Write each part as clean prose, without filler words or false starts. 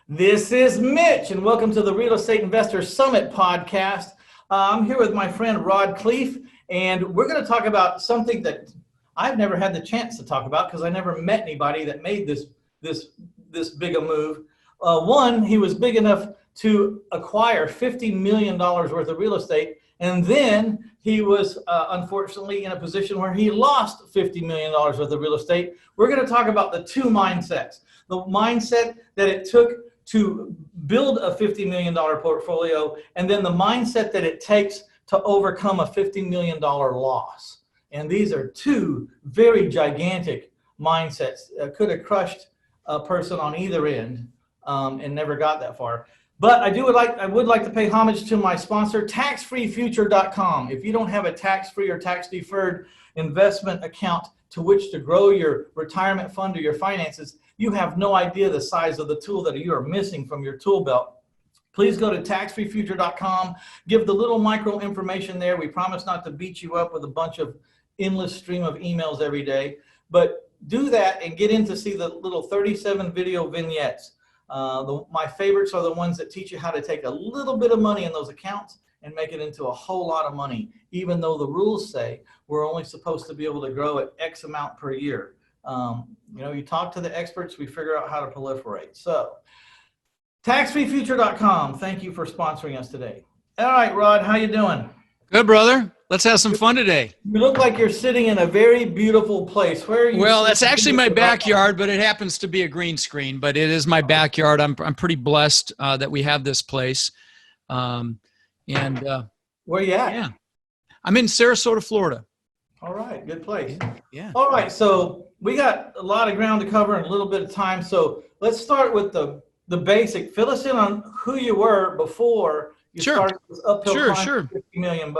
This is Mitch, and welcome to the Real Estate Investor Summit podcast. I'm here with my friend Rod Khleif, and we're going to talk about something that I've never had the chance to talk about because I never met anybody that made this big a move. One, he was big enough to acquire $50 million worth of real estate, and then he was unfortunately in a position where he lost $50 million worth of real estate. We're going to talk about the two mindsets. The mindset that it took to build a $50 million portfolio, and then the mindset that it takes to overcome a $50 million loss. And these are two very gigantic mindsets. Could have crushed a person on either end and never got that far. But I would like to pay homage to my sponsor, taxfreefuture.com. If you don't have a tax-free or tax-deferred investment account to which to grow your retirement fund or your finances, you have no idea the size of the tool that you are missing from your tool belt. Please go to taxfreefuture.com. Give the little micro information there. We promise not to beat you up with a bunch of endless stream of emails every day. But do that and get in to see the little 37 video vignettes. My favorites are the ones that teach you how to take a little bit of money in those accounts and make it into a whole lot of money, even though the rules say we're only supposed to be able to grow at X amount per year. You talk to the experts, we figure out how to proliferate. So, taxfreefuture.com. Thank you for sponsoring us today. All right, Rod, how you doing? Good, brother. Let's have some fun today. You look like you're sitting in a very beautiful place. Where are you? Well, that's actually my backyard, but it happens to be a green screen. But it is my backyard. I'm pretty blessed that we have this place. Where you at? Yeah, I'm in Sarasota, Florida. All right, good place. Yeah. All right, so we got a lot of ground to cover in a little bit of time. So let's start with the basic. Fill us in on who you were before you started this uphill climb for $50 million.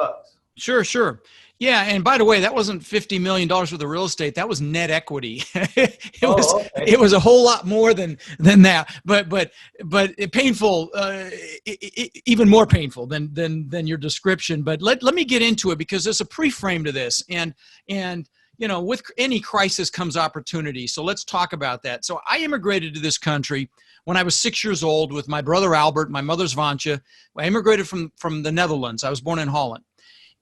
Sure. Yeah, and by the way, that wasn't $50 million worth of real estate. That was net equity. It was a whole lot more than that. But painful, even more painful than your description. But let me get into it because there's a pre-frame to this, and with any crisis comes opportunity. So let's talk about that. So I immigrated to this country when I was 6 years old with my brother Albert, my mother's Vantje. I immigrated from the Netherlands. I was born in Holland.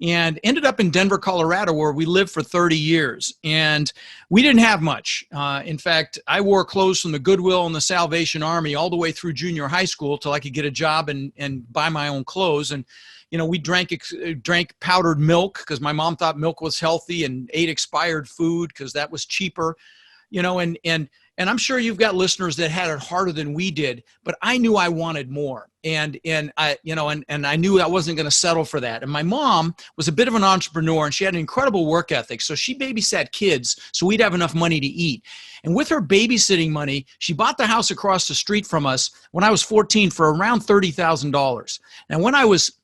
And ended up in Denver, Colorado, where we lived for 30 years. And we didn't have much. In fact, I wore clothes from the Goodwill and the Salvation Army all the way through junior high school till I could get a job and buy my own clothes. And, we drank powdered milk because my mom thought milk was healthy, and ate expired food because that was cheaper, and I'm sure you've got listeners that had it harder than we did, but I knew I wanted more. And I knew I wasn't going to settle for that. And my mom was a bit of an entrepreneur, and she had an incredible work ethic. So she babysat kids so we'd have enough money to eat. And with her babysitting money, she bought the house across the street from us when I was 14 for around $30,000. And when I was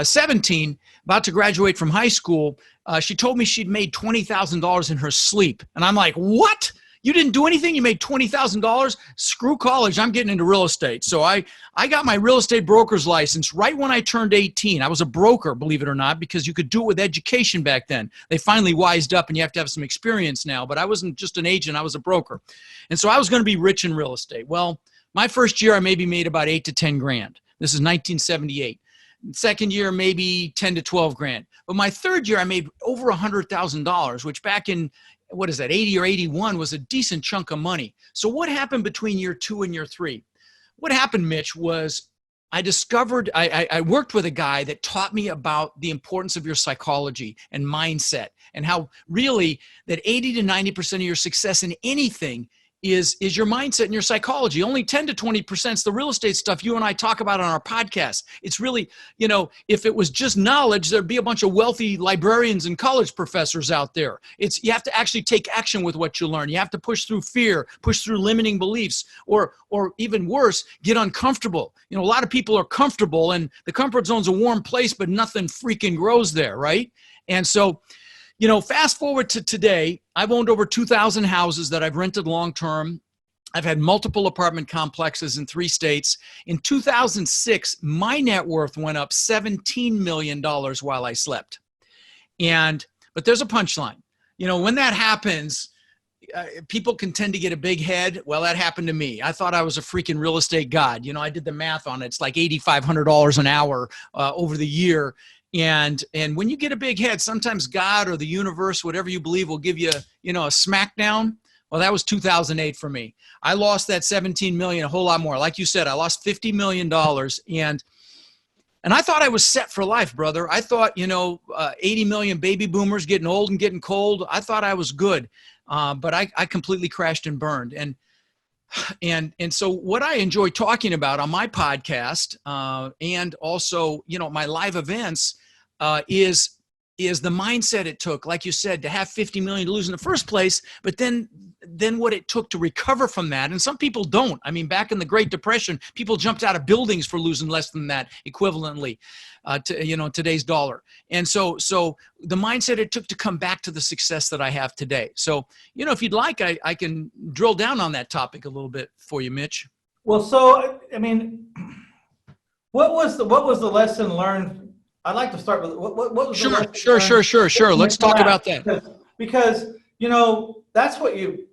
17, about to graduate from high school, she told me she'd made $20,000 in her sleep. And I'm like, what? You didn't do anything? You made $20,000? Screw college. I'm getting into real estate. So I got my real estate broker's license right when I turned 18. I was a broker, believe it or not, because you could do it with education back then. They finally wised up, and you have to have some experience now. But I wasn't just an agent. I was a broker. And so I was going to be rich in real estate. Well, my first year, I maybe made about 8 to 10 grand. This is 1978. Second year, maybe 10 to 12 grand. But my third year, I made over $100,000, which back in 80 or 81 was a decent chunk of money. So what happened between year 2 and year 3? What happened, Mitch, was I discovered, I worked with a guy that taught me about the importance of your psychology and mindset, and how really that 80 to 90% of your success in anything is your mindset and your psychology. Only 10 to 20% is the real estate stuff you and I talk about on our podcast. It's really, if it was just knowledge, there'd be a bunch of wealthy librarians and college professors out there. You have to actually take action with what you learn. You have to push through fear, push through limiting beliefs, or even worse, get uncomfortable. A lot of people are comfortable, and the comfort zone's a warm place, but nothing freaking grows there, right? And so, fast forward to today, I've owned over 2,000 houses that I've rented long-term. I've had multiple apartment complexes in 3 states. In 2006, my net worth went up $17 million while I slept. But there's a punchline. When that happens, people can tend to get a big head. Well, that happened to me. I thought I was a freaking real estate god. You know, I did the math on it. It's like $8,500 an hour over the year. And when you get a big head, sometimes God or the universe, whatever you believe, will give you, you know, a smackdown. Well, that was 2008 for me. I lost that 17 million, a whole lot more. Like you said, I lost $50 million. And I thought I was set for life, brother. I thought, you know, 80 million baby boomers getting old and getting cold. I thought I was good. But I completely crashed and burned. And so what I enjoy talking about on my podcast and also, you know, my live events is the mindset it took, like you said, to have 50 million to lose in the first place, but then what it took to recover from that. And some people don't. I mean, back in the Great Depression, people jumped out of buildings for losing less than that equivalently to, you know, today's dollar. And so the mindset it took to come back to the success that I have today. So, you know, if you'd like, I can drill down on that topic a little bit for you, Mitch. Well, so, I mean, what was the lesson learned? I'd like to start with what was Sure. Let's talk about that. Because you know, that's what you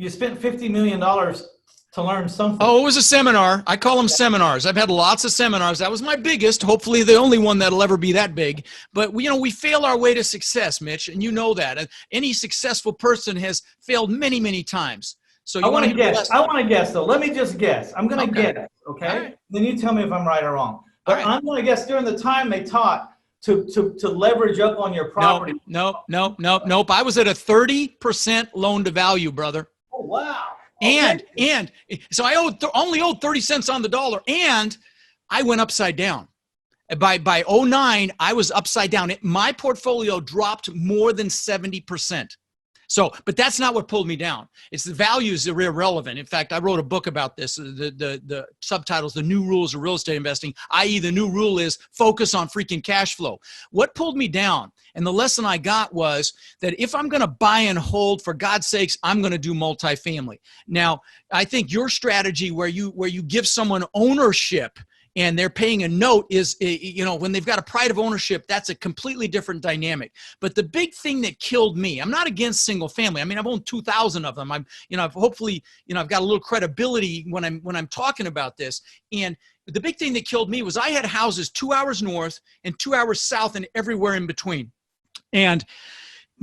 spent $50 million to learn something. Oh, it was a seminar. I call them seminars. I've had lots of seminars. That was my biggest, hopefully the only one that'll ever be that big. But you know, we fail our way to success, Mitch, and you know that. And any successful person has failed many, many times. So I want to guess. I want to guess though. Let me just guess. I'm going to guess. Okay. Right. Then you tell me if I'm right or wrong. But I'm going to guess during the time they taught to leverage up on your property. Nope. I was at a 30% loan to value, brother. Oh, wow. Okay. And so I only owed 30 cents on the dollar, and I went upside down. By 2009, I was upside down. My portfolio dropped more than 70%. So, but that's not what pulled me down. It's the values that are irrelevant. In fact, I wrote a book about this. The subtitle's The New Rules of Real Estate Investing, i.e. the new rule is focus on freaking cash flow. What pulled me down, and the lesson I got was that if I'm going to buy and hold, for God's sakes, I'm going to do multifamily. Now, I think your strategy where you give someone ownership and they're paying a note is, you know, when they've got a pride of ownership, that's a completely different dynamic. But the big thing that killed me, I'm not against single family. I mean, I've owned 2,000 of them. I've hopefully, you know, I've got a little credibility when I'm talking about this. And the big thing that killed me was I had houses 2 hours north and 2 hours south and everywhere in between. And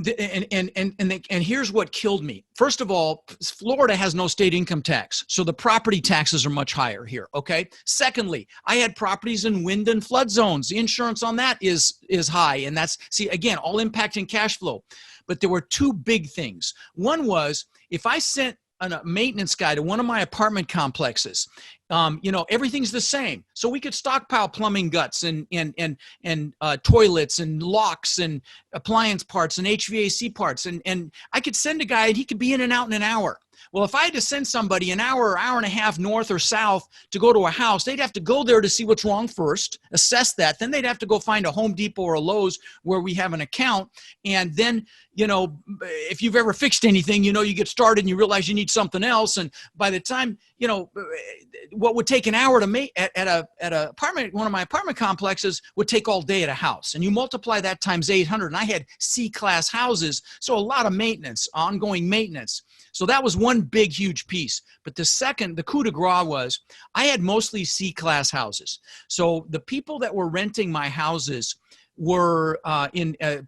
here's what killed me. First of all, Florida has no state income tax, so the property taxes are much higher here, okay? Secondly, I had properties in wind and flood zones. The insurance on that is high, and that's, see, again, all impacting cash flow. But there were two big things. One was, if I sent a maintenance guy to one of my apartment complexes, you know, everything's the same. So we could stockpile plumbing guts and toilets and locks and appliance parts and HVAC parts. And I could send a guy and he could be in and out in an hour. Well, if I had to send somebody an hour or hour and a half north or south to go to a house, they'd have to go there to see what's wrong first, assess that. Then they'd have to go find a Home Depot or a Lowe's where we have an account. And then, you know, if you've ever fixed anything, you know, you get started and you realize you need something else. And by the time, you know, what would take an hour to make at a apartment, one of my apartment complexes would take all day at a house. And you multiply that times 800. And I had C-class houses, so a lot of maintenance, ongoing maintenance. So that was one big, huge piece. But the second, the coup de grace was, I had mostly C-class houses. So the people that were renting my houses were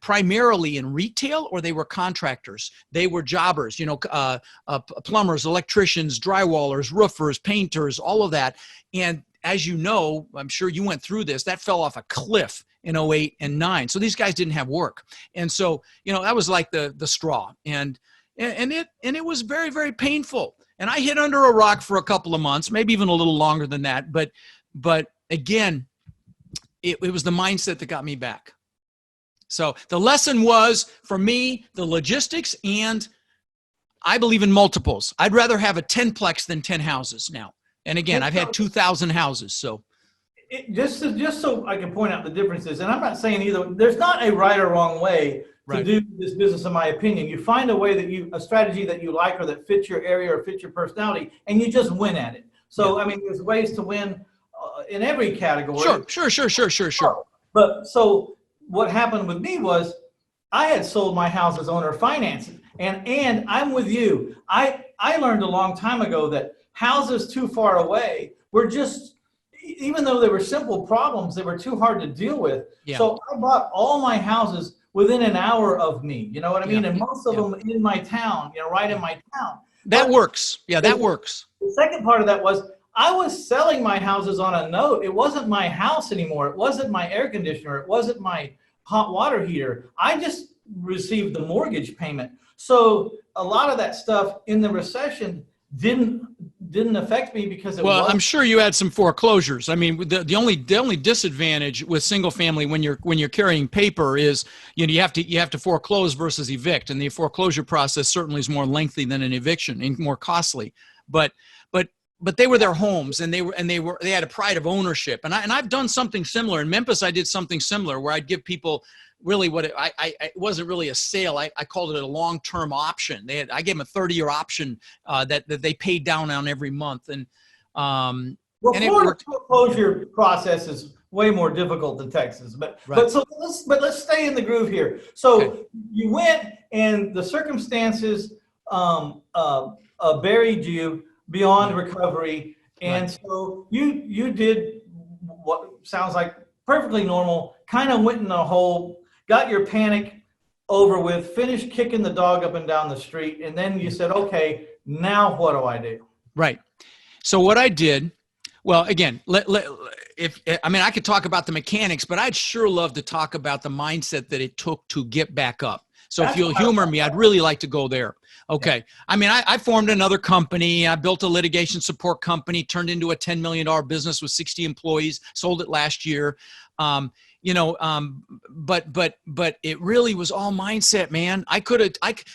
primarily in retail, or they were contractors. They were jobbers, you know, plumbers, electricians, drywallers, roofers, painters, all of that. And as you know, I'm sure you went through this, that fell off a cliff in 2008 and 2009. So these guys didn't have work. And so, you know, that was like the straw. And it was very, very painful. And I hid under a rock for a couple of months, maybe even a little longer than that. But again, it was the mindset that got me back. So the lesson was, for me, the logistics, and I believe in multiples. I'd rather have a 10-plex than 10 houses now. And again, I've had 2,000 houses. So just so I can point out the differences, and I'm not saying either, there's not a right or wrong way to do this business, in my opinion. You find a way a strategy that you like or that fits your area or fits your personality, and you just win at it. So, yeah. I mean, there's ways to win in every category. Sure. But so what happened with me was I had sold my house as owner financing, And I'm with you. I learned a long time ago that houses too far away were just, even though they were simple problems, they were too hard to deal with. Yeah. So I bought all my houses within an hour of me. You know what I mean? Yeah. And most of them in my town, right in my town. That But works. Yeah, that works. the second part of that was I was selling my houses on a note. It wasn't my house anymore. It wasn't my air conditioner. It wasn't my hot water heater. I just received the mortgage payment. So a lot of that stuff in the recession didn't affect me because I'm sure you had some foreclosures. I mean, the only disadvantage with single family when you're carrying paper is you have to foreclose versus evict, and the foreclosure process certainly is more lengthy than an eviction and more costly. But they were their homes, and they had a pride of ownership. And I've done something similar in Memphis. I did something similar where I'd give people really it wasn't really a sale. I called it a long-term option. I gave them a 30-year option that they paid down on every month. And Florida's foreclosure process is way more difficult than Texas. But let's stay in the groove here. So you went, and the circumstances buried you beyond recovery, and so you did what sounds like perfectly normal. Kind of went in a hole. Got your panic over with, finished kicking the dog up and down the street, and then you said, okay, now what do I do? Right. So what I did, well, again, I could talk about the mechanics, but I'd sure love to talk about the mindset that it took to get back up. So if you'll humor me, I'd really like to go there. Okay. Yeah. I mean, I formed another company. I built a litigation support company, turned into a $10 million business with 60 employees, sold it last year. But it really was all mindset, man. I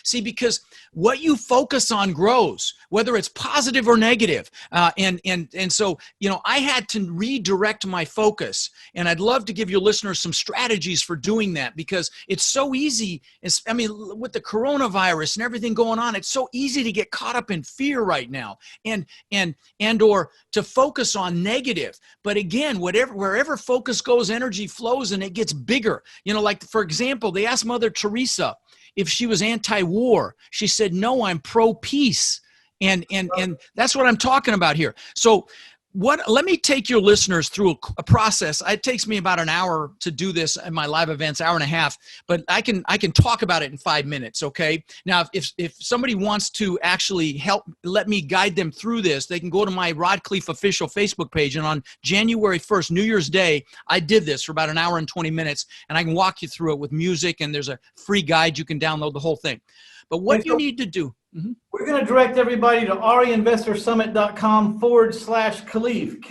see, because what you focus on grows, whether it's positive or negative. And so, I had to redirect my focus, and I'd love to give your listeners some strategies for doing that, because it's so easy. With the coronavirus and everything going on, it's so easy to get caught up in fear right now or to focus on negative. But again, wherever focus goes, energy flows, and it gets bigger. Like, for example, they asked Mother Teresa if she was anti-war. She said, no, I'm pro-peace. And that's what I'm talking about here. So let me take your listeners through a process. It takes me about an hour to do this in my live events, hour and a half, but I can talk about it in 5 minutes. Okay. Now, if somebody wants to actually let me guide them through this, they can go to my Rod Khleif official Facebook page. And on January 1st, New Year's Day, I did this for about an hour and 20 minutes, and I can walk you through it with music, and there's a free guide. You can download the whole thing. But what you need to do. Mm-hmm. We're going to direct everybody to reinvestorsummit.com/Khleif, Khleif.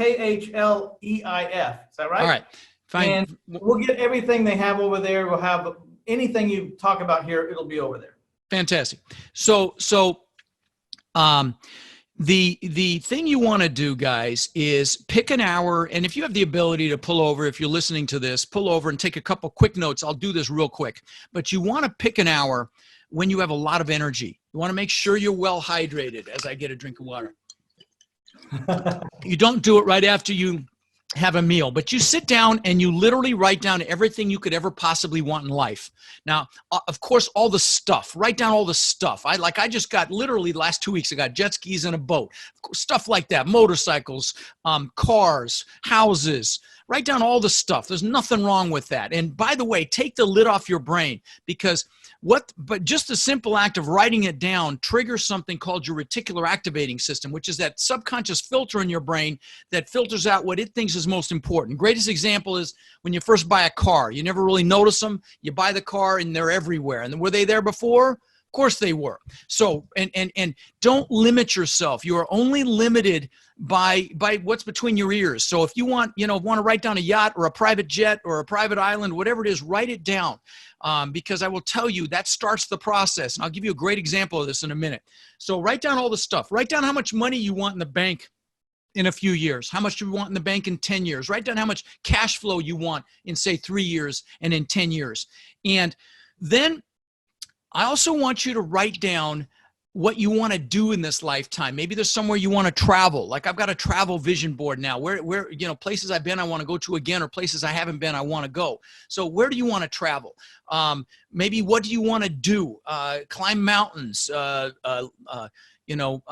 Is that right? All right. Fine. And we'll get everything they have over there. We'll have anything you talk about here. It'll be over there. Fantastic. So the thing you want to do, guys, is pick an hour. And if you have the ability to pull over, if you're listening to this, pull over and take a couple quick notes. I'll do this real quick. But you want to pick an hour when you have a lot of energy. You want to make sure you're well hydrated. As I get a drink of water. You don't do it right after you have a meal, but you sit down and you literally write down everything you could ever possibly want in life. Now, of course, all the stuff, write down all the stuff. I just got, literally the last 2 weeks, I got jet skis and a boat, stuff like that, motorcycles, cars, houses. Write down all the stuff. There's nothing wrong with that. And by the way, take the lid off your brain, because but just the simple act of writing it down triggers something called your reticular activating system, which is that subconscious filter in your brain that filters out what it thinks is most important. Greatest example is when you first buy a car. You never really notice them. You buy the car and they're everywhere. And were they there before? Of course they were. So, and don't limit yourself. You are only limited by what's between your ears. So if you want to write down a yacht or a private jet or a private island, whatever it is, write it down. Because I will tell you that starts the process. And I'll give you a great example of this in a minute. So write down all the stuff. Write down how much money you want in the bank in a few years, how much you want in the bank in 10 years. Write down how much cash flow you want in, say, 3 years and in 10 years. And then I also want you to write down what you want to do in this lifetime. Maybe there's somewhere you want to travel. Like I've got a travel vision board now where, you know, places I've been, I want to go to again, or places I haven't been, I want to go. So where do you want to travel? Maybe what do you want to do? Climb mountains, you know,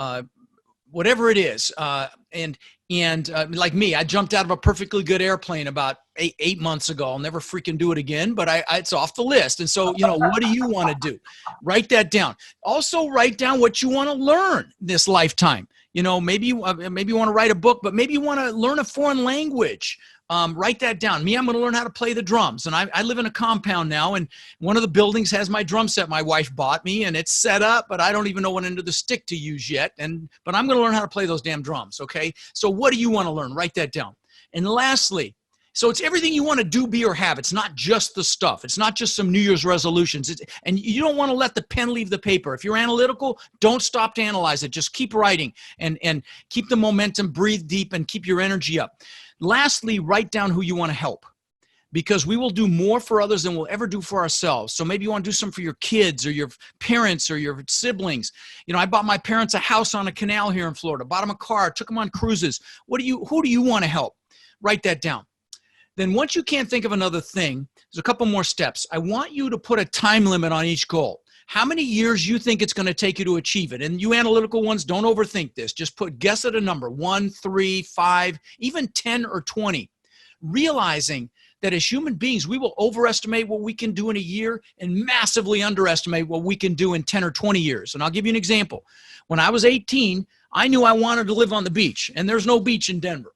whatever it is. Like me, I jumped out of a perfectly good airplane about eight months ago. I'll never freaking do it again, but it's off the list. And so, you know, what do you want to do? Write that down. Also write down what you want to learn this lifetime. You know, maybe you want to write a book, but maybe you want to learn a foreign language. Write that down. Me, I'm going to learn how to play the drums. And I live in a compound now, and one of the buildings has my drum set my wife bought me, and it's set up, but I don't even know what end of the stick to use yet. But I'm going to learn how to play those damn drums, okay? So what do you want to learn? Write that down. And lastly, so it's everything you want to do, be, or have. It's not just the stuff. It's not just some New Year's resolutions. And you don't want to let the pen leave the paper. If you're analytical, don't stop to analyze it. Just keep writing and keep the momentum, breathe deep, and keep your energy up. Lastly, write down who you want to help, because we will do more for others than we'll ever do for ourselves. So maybe you want to do something for your kids or your parents or your siblings. You know, I bought my parents a house on a canal here in Florida, bought them a car, took them on cruises. Who do you want to help? Write that down. Then once you can't think of another thing, there's a couple more steps. I want you to put a time limit on each goal. How many years you think it's going to take you to achieve it? And you analytical ones, don't overthink this. Just guess at a number, 1, 3, 5, even 10 or 20. Realizing that as human beings, we will overestimate what we can do in a year and massively underestimate what we can do in 10 or 20 years. And I'll give you an example. When I was 18, I knew I wanted to live on the beach, and there's no beach in Denver.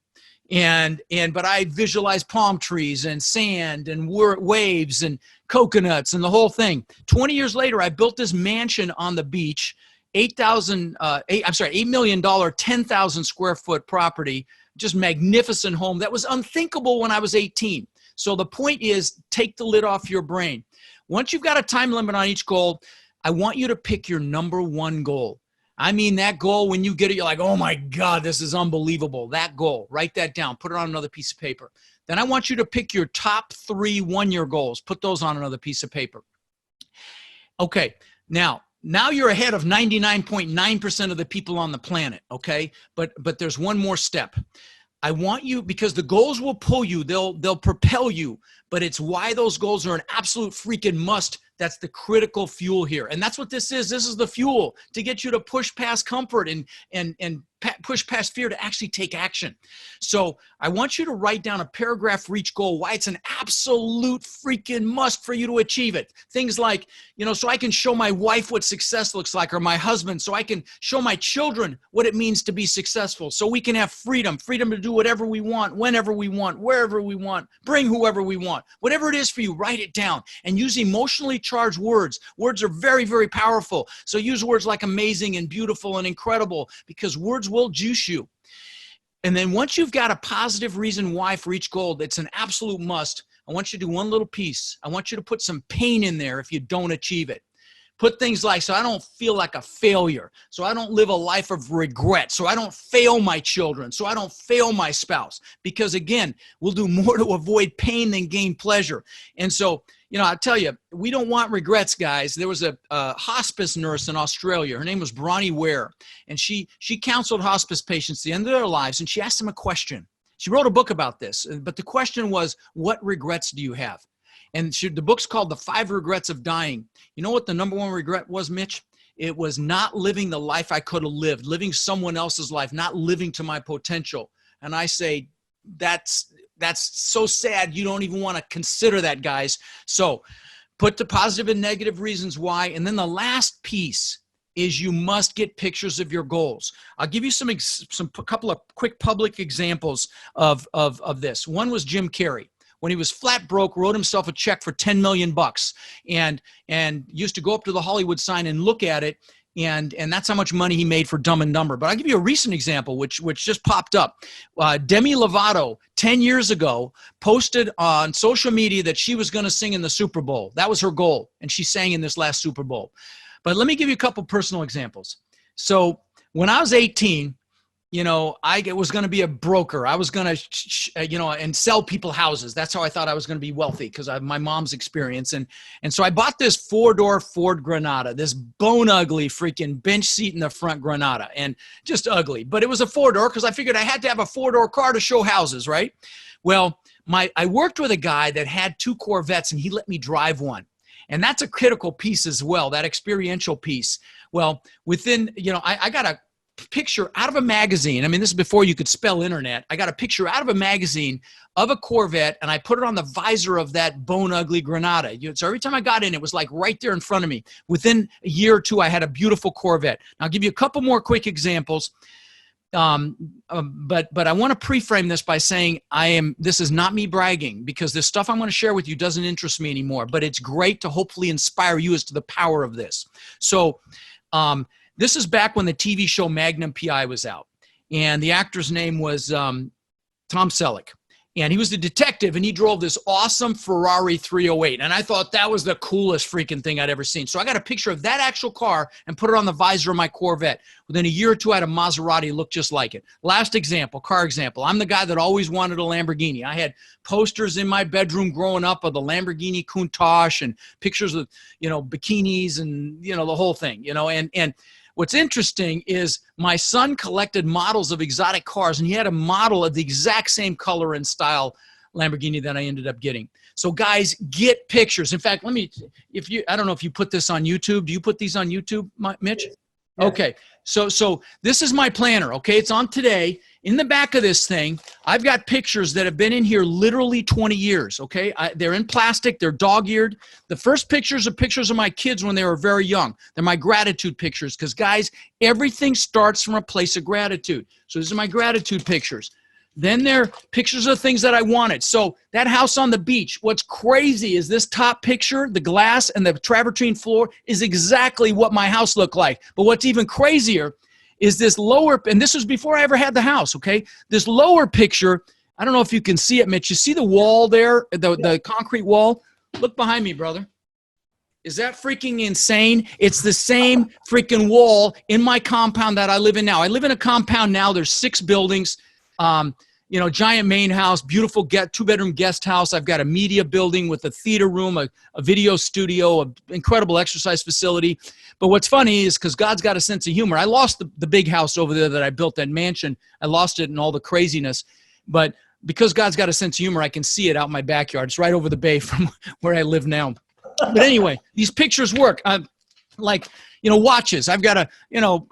But I visualized palm trees and sand and waves and coconuts and the whole thing. 20 years later, I built this mansion on the beach, $8 million, 10,000 square foot property, just magnificent home. That was unthinkable when I was 18. So the point is, take the lid off your brain. Once you've got a time limit on each goal, I want you to pick your number one goal. I mean, that goal, when you get it, you're like, oh my God, this is unbelievable. That goal, write that down, put it on another piece of paper. Then I want you to pick your top 3 one-year goals, put those on another piece of paper. Okay, now you're ahead of 99.9% of the people on the planet, okay? But there's one more step. I want you, because the goals will pull you, they'll propel you, but it's why those goals are an absolute freaking must. That's the critical fuel here. And that's what this is. This is the fuel to get you to push past comfort and push past fear to actually take action. So I want you to write down a paragraph for each goal, why it's an absolute freaking must for you to achieve it. Things like, you know, so I can show my wife what success looks like, or my husband, so I can show my children what it means to be successful, so we can have freedom to do whatever we want, whenever we want, wherever we want, bring whoever we want. Whatever it is for you, write it down and use emotionally charged words. Words are very, very powerful. So use words like amazing and beautiful and incredible, because words will juice you. And then once you've got a positive reason why for each goal that's an absolute must, I want you to do one little piece. I want you to put some pain in there if you don't achieve it. Put things like, so I don't feel like a failure, so I don't live a life of regret, so I don't fail my children, so I don't fail my spouse. Because again, we'll do more to avoid pain than gain pleasure. And so, you know, I'll tell you, we don't want regrets, guys. There was a hospice nurse in Australia. Her name was Bronnie Ware, and she counseled hospice patients at the end of their lives, and she asked them a question. She wrote a book about this, but the question was, what regrets do you have? And the book's called The 5 Regrets of Dying. You know what the number one regret was, Mitch? It was not living the life I could have lived, living someone else's life, not living to my potential. And I say, that's so sad. You don't even want to consider that, guys. So put the positive and negative reasons why. And then the last piece is you must get pictures of your goals. I'll give you a couple of quick public examples of this. One was Jim Carrey. When he was flat broke, wrote himself a check for $10 million and used to go up to the Hollywood sign and look at it. And that's how much money he made for Dumb and Dumber. But I'll give you a recent example, which just popped up. Demi Lovato, 10 years ago, posted on social media that she was going to sing in the Super Bowl. That was her goal. And she sang in this last Super Bowl. But let me give you a couple personal examples. So when I was 18, I was going to be a broker. I was going to, and sell people houses. That's how I thought I was going to be wealthy, because I have my mom's experience. And so I bought this 4-door Ford Granada, this bone ugly freaking bench seat in the front Granada, and just ugly. But it was a 4-door because I figured I had to have a 4-door car to show houses, right? Well, I worked with a guy that had 2 Corvettes, and he let me drive one. And that's a critical piece as well, that experiential piece. Well, within, I got a picture out of a magazine. I mean, this is before you could spell internet. I got a picture out of a magazine of a Corvette, and I put it on the visor of that bone ugly Granada. So every time I got in, it was like right there in front of me. Within a year or two, I had a beautiful Corvette. Now, I'll give you a couple more quick examples. But I want to pre-frame this by saying this is not me bragging, because this stuff I'm going to share with you doesn't interest me anymore, but it's great to hopefully inspire you as to the power of this. So, this is back when the TV show Magnum PI was out, and the actor's name was Tom Selleck, and he was the detective, and he drove this awesome Ferrari 308, and I thought that was the coolest freaking thing I'd ever seen. So I got a picture of that actual car and put it on the visor of my Corvette. Within a year or two, I had a Maserati look just like it. Last example, car example. I'm the guy that always wanted a Lamborghini. I had posters in my bedroom growing up of the Lamborghini Countach and pictures of, bikinis and, the whole thing, and what's interesting is my son collected models of exotic cars, and he had a model of the exact same color and style Lamborghini that I ended up getting. So guys, get pictures. In fact, I don't know if you put this on YouTube. Do you put these on YouTube, Mitch? Yeah. Okay. So this is my planner. Okay. It's on today. In the back of this thing, I've got pictures that have been in here literally 20 years. Okay. They're in plastic. They're dog-eared. The first pictures are pictures of my kids when they were very young. They're my gratitude pictures, because guys, everything starts from a place of gratitude. So these are my gratitude pictures. Then there are pictures of things that I wanted. So that house on the beach, what's crazy is this top picture, the glass and the travertine floor, is exactly what my house looked like. But what's even crazier is this lower, and this was before I ever had the house, okay? This lower picture, I don't know if you can see it, Mitch. You see the wall there, the concrete wall? Look behind me, brother. Is that freaking insane? It's the same freaking wall in my compound that I live in now. I live in a compound now. There's 6 buildings. Giant main house, beautiful 2-bedroom guest house. I've got a media building with a theater room, a video studio, an incredible exercise facility. But what's funny is, because God's got a sense of humor, I lost the big house over there that I built, that mansion. I lost it in all the craziness. But because God's got a sense of humor, I can see it out in my backyard. It's right over the bay from where I live now. But anyway, these pictures work. Watches. I've got a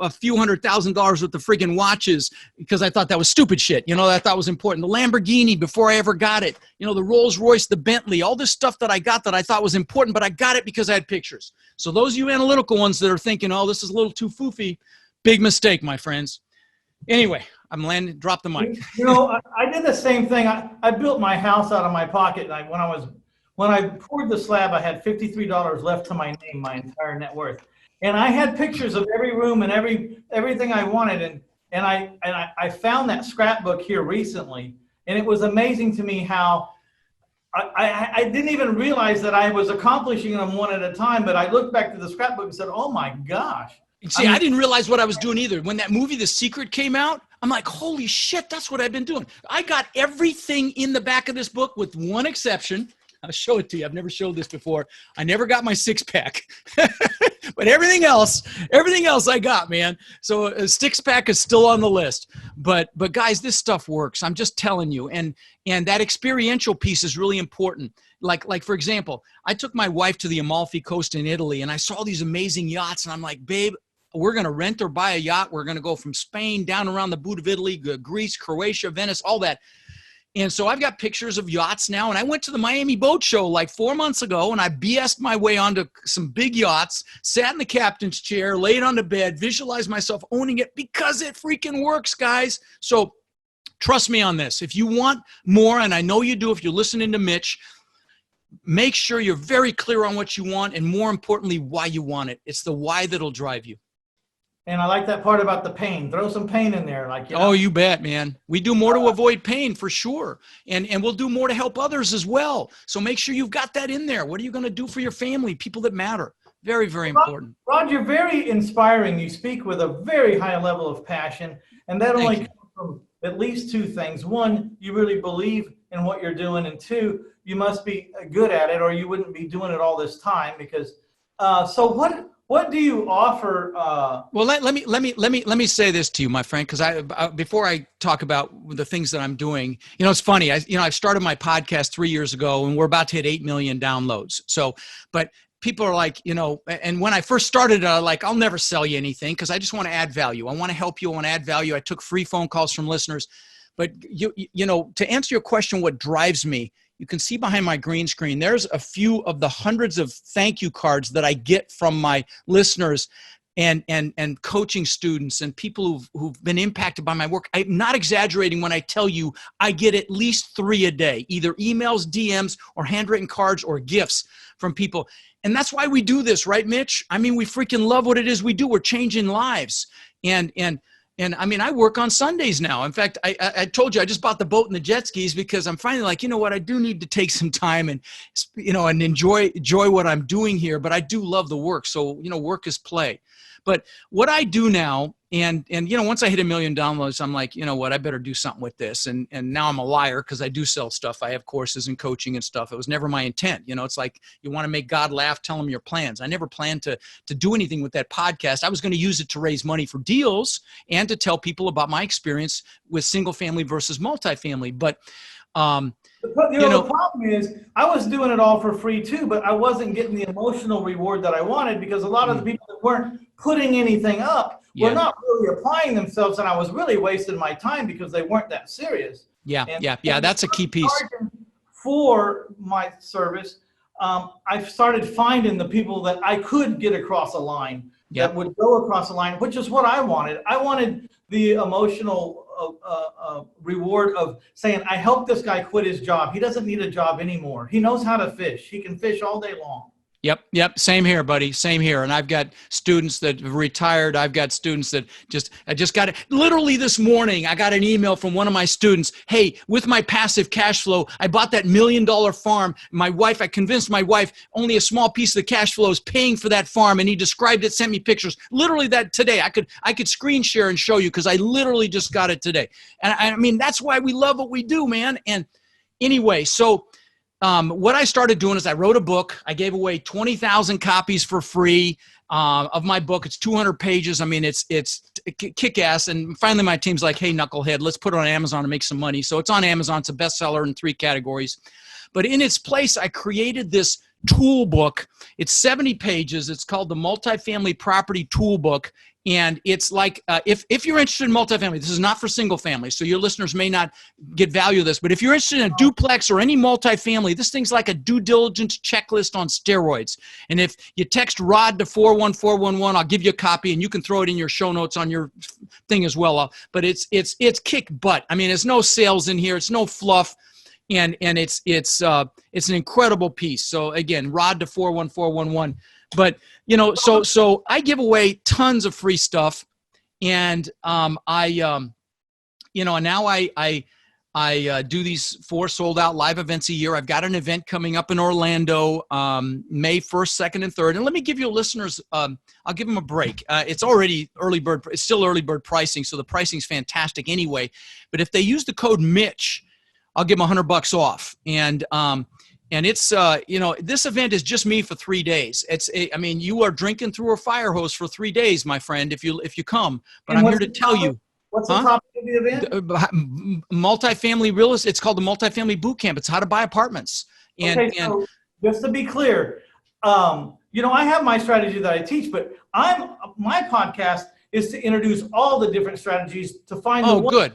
few $100,000 worth of freaking watches, because I thought that was stupid shit. I thought was important. The Lamborghini before I ever got it. The Rolls Royce, the Bentley, all this stuff that I got that I thought was important, but I got it because I had pictures. So those of you analytical ones that are thinking, oh, this is a little too foofy, big mistake, my friends. Anyway, drop the mic. I did the same thing. I built my house out of my pocket. When I poured the slab, I had $53 left to my name, my entire net worth. And I had pictures of every room and everything I wanted. And I found that scrapbook here recently. And it was amazing to me how I didn't even realize that I was accomplishing them one at a time. But I looked back to the scrapbook and said, oh, my gosh. See, I didn't realize what I was doing either. When that movie, The Secret, came out, I'm like, holy shit, that's what I've been doing. I got everything in the back of this book with one exception. I'll show it to you. I've never showed this before. I never got my 6-pack, but everything else I got, man. So a 6-pack is still on the list, but guys, this stuff works. I'm just telling you. And that experiential piece is really important. Like for example, I took my wife to the Amalfi Coast in Italy, and I saw these amazing yachts, and I'm like, babe, we're going to rent or buy a yacht. We're going to go from Spain down around the boot of Italy, Greece, Croatia, Venice, all that. And so I've got pictures of yachts now, and I went to the Miami Boat Show like 4 months ago, and I BS'd my way onto some big yachts, sat in the captain's chair, laid on the bed, visualized myself owning it, because it freaking works, guys. So trust me on this. If you want more, and I know you do if you're listening to Mitch, make sure you're very clear on what you want, and more importantly, why you want it. It's the why that'll drive you. And I like that part about the pain. Throw some pain in there. Oh, you bet, man. We do more to avoid pain for sure. And we'll do more to help others as well. So make sure you've got that in there. What are you going to do for your family, people that matter? Very, very important. Rod, you're very inspiring. You speak with a very high level of passion, and that only comes from at least two things. One, you really believe in what you're doing, and two, you must be good at it, or you wouldn't be doing it all this time. Because, so what do you offer? Well, let me say this to you, my friend, because before I talk about the things that I'm doing, it's funny. I started my podcast 3 years ago, and we're about to hit 8 million downloads. So, but people are like, and when I first started, I'll never sell you anything because I just want to add value. I want to help you. I want to add value. I took free phone calls from listeners. But to answer your question, what drives me, you can see behind my green screen, there's a few of the hundreds of thank you cards that I get from my listeners and coaching students and people who've been impacted by my work. I'm not exaggerating when I tell you I get at least 3 a day, either emails, DMs, or handwritten cards or gifts from people. And that's why we do this, right, Mitch? I mean, we freaking love what it is we do. We're changing lives. And I mean, I work on Sundays now. In fact, I told you I just bought the boat and the jet skis because I'm finally like, what, I do need to take some time and, and enjoy what I'm doing here. But I do love the work. So, work is play. But what I do now, and once I hit 1 million downloads, I'm like, what, I better do something with this. And now I'm a liar because I do sell stuff. I have courses and coaching and stuff. It was never my intent. It's like you want to make God laugh, tell him your plans. I never planned to do anything with that podcast. I was going to use it to raise money for deals and to tell people about my experience with single family versus multifamily. But the problem is I was doing it all for free too, but I wasn't getting the emotional reward that I wanted because a lot of the people that weren't putting anything up were not really applying themselves, and I was really wasting my time because they weren't that serious. Yeah. That's a key piece. For my service, I started finding the people that I could get across a line that would go across a line, which is what I wanted. I wanted the emotional reward of saying, I helped this guy quit his job. He doesn't need a job anymore. He knows how to fish. He can fish all day long. Yep. Same here, buddy. Same here. And I've got students that have retired. I've got students that I just got it. Literally this morning, I got an email from one of my students. Hey, with my passive cash flow, I bought that $1 million farm. I convinced my wife only a small piece of the cash flow is paying for that farm. And he described it, sent me pictures. Literally that today. I could screen share and show you because I literally just got it today. And I mean, that's why we love what we do, man. And anyway, so what I started doing is I wrote a book. I gave away 20,000 copies for free of my book. It's 200 pages. I mean, it's kick-ass. And finally, my team's like, hey, knucklehead, let's put it on Amazon and make some money. So it's on Amazon. It's a bestseller in 3 categories. But in its place, I created this tool book. It's 70 pages. It's called the Multifamily Property Toolbook. And it's like, if you're interested in multifamily, this is not for single family, so your listeners may not get value of this, but if you're interested in a duplex or any multifamily, this thing's like a due diligence checklist on steroids. And if you text Rod to 41411, I'll give you a copy and you can throw it in your show notes on your thing as well. But it's kick butt. I mean, there's no sales in here. It's no fluff. And it's an incredible piece. So again, Rod to 41411. But so I give away tons of free stuff, and now I do these 4 sold out live events a year. I've got an event coming up in Orlando, May 1st, 2nd, and 3rd. And let me give you listeners, I'll give them a break. It's already early bird. It's still early bird pricing, so the pricing's fantastic anyway. But if they use the code Mitch, I'll give them $100 off. And it's, this event is just me for 3 days. You are drinking through a fire hose for 3 days, my friend, if you come. But I'm here to tell you. What's the topic of the event? Multifamily real estate. It's called the Multifamily Boot Camp. It's how to buy apartments. So just to be clear, I have my strategy that I teach, but my podcast is to introduce all the different strategies to find good.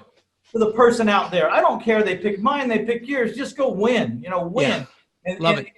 For the person out there. I don't care. They pick mine, they pick yours. Just go win, win. Yeah. Love it.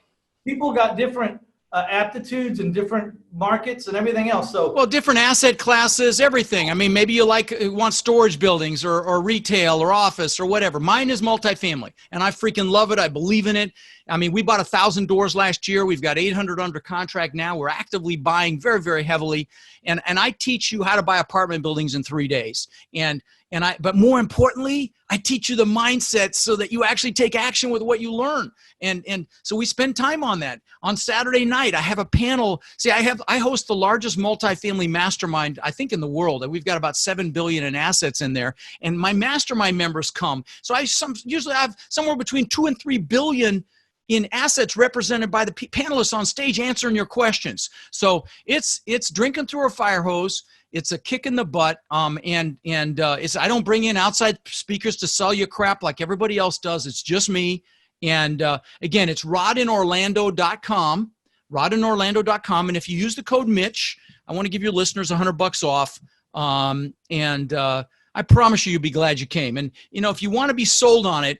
People got different aptitudes and different markets and everything else. So, different asset classes, everything. I mean, maybe you want storage buildings or retail or office or whatever. Mine is multifamily, and I freaking love it. I believe in it. I mean, we bought 1,000 doors last year. We've got 800 under contract now. We're actively buying very, very heavily. And I teach you how to buy apartment buildings in 3 days. But more importantly, I teach you the mindset so that you actually take action with what you learn. And so we spend time on that. On Saturday night, I have a panel. See, I have I host the largest multifamily mastermind, I think, in the world. We've got about 7 billion in assets in there, and my mastermind members come. So usually I have somewhere between 2 and 3 billion in assets represented by the panelists on stage answering your questions. So it's drinking through a fire hose. It's a kick in the butt. It's, I don't bring in outside speakers to sell you crap like everybody else does. It's just me. And again, it's rodinorlando.com, rodinorlando.com. And if you use the code Mitch, I want to give your listeners $100 off. I promise you'll be glad you came. And, if you want to be sold on it,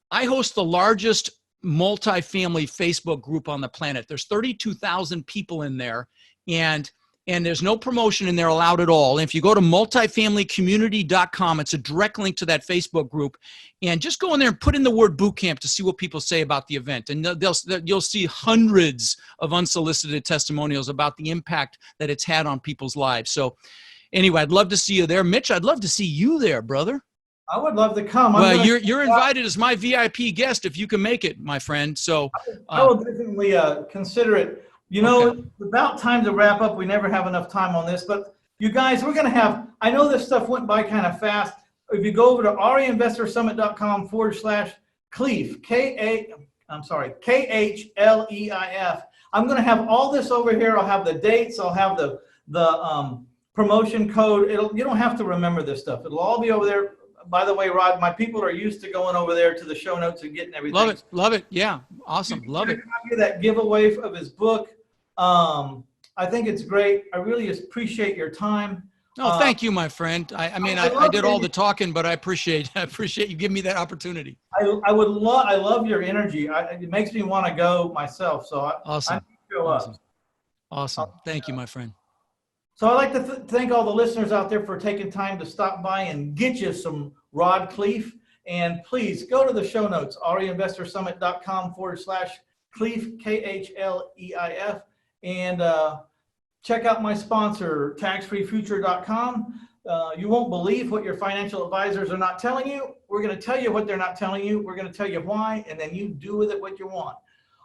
I host the largest multifamily Facebook group on the planet. There's 32,000 people in there, and there's no promotion in there allowed at all. And if you go to multifamilycommunity.com, it's a direct link to that Facebook group, and just go in there and put in the word boot camp to see what people say about the event. And you'll see hundreds of unsolicited testimonials about the impact that it's had on people's lives. So anyway, I'd love to see you there. Mitch, I'd love to see you there, brother. I would love to come. Well, you're invited as my VIP guest if you can make it, my friend. So I will definitely consider it. Okay. It's about time to wrap up. We never have enough time on this, but you guys, we're going to have, I know this stuff went by kind of fast. If you go over to reinvestorsummit.com/Khleif, Khleif, I'm going to have all this over here. I'll have the dates. I'll have the promotion code. You don't have to remember this stuff. It'll all be over there. By the way, Rod, my people are used to going over there to the show notes and getting everything. Love it. Love it. Yeah. Awesome. Love it. That giveaway of his book. I think it's great. I really appreciate your time. No, thank you, my friend. I did all the talking, but I appreciate you giving me that opportunity. I love your energy. It makes me want to go myself. So awesome. Awesome. Thank you, my friend. So I'd like to thank all the listeners out there for taking time to stop by and get you some Rod Khleif. And please go to the show notes, reinvestorsummit.com/Khleif, Khleif, and check out my sponsor, taxfreefuture.com. You won't believe what your financial advisors are not telling you. We're going to tell you what they're not telling you. We're going to tell you why, and then you do with it what you want.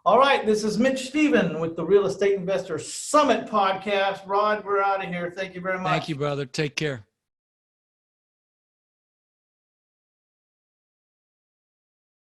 All right, this is Mitch Stephen with the Real Estate Investor Summit podcast. Rod, we're out of here. Thank you very much. Thank you, brother. Take care.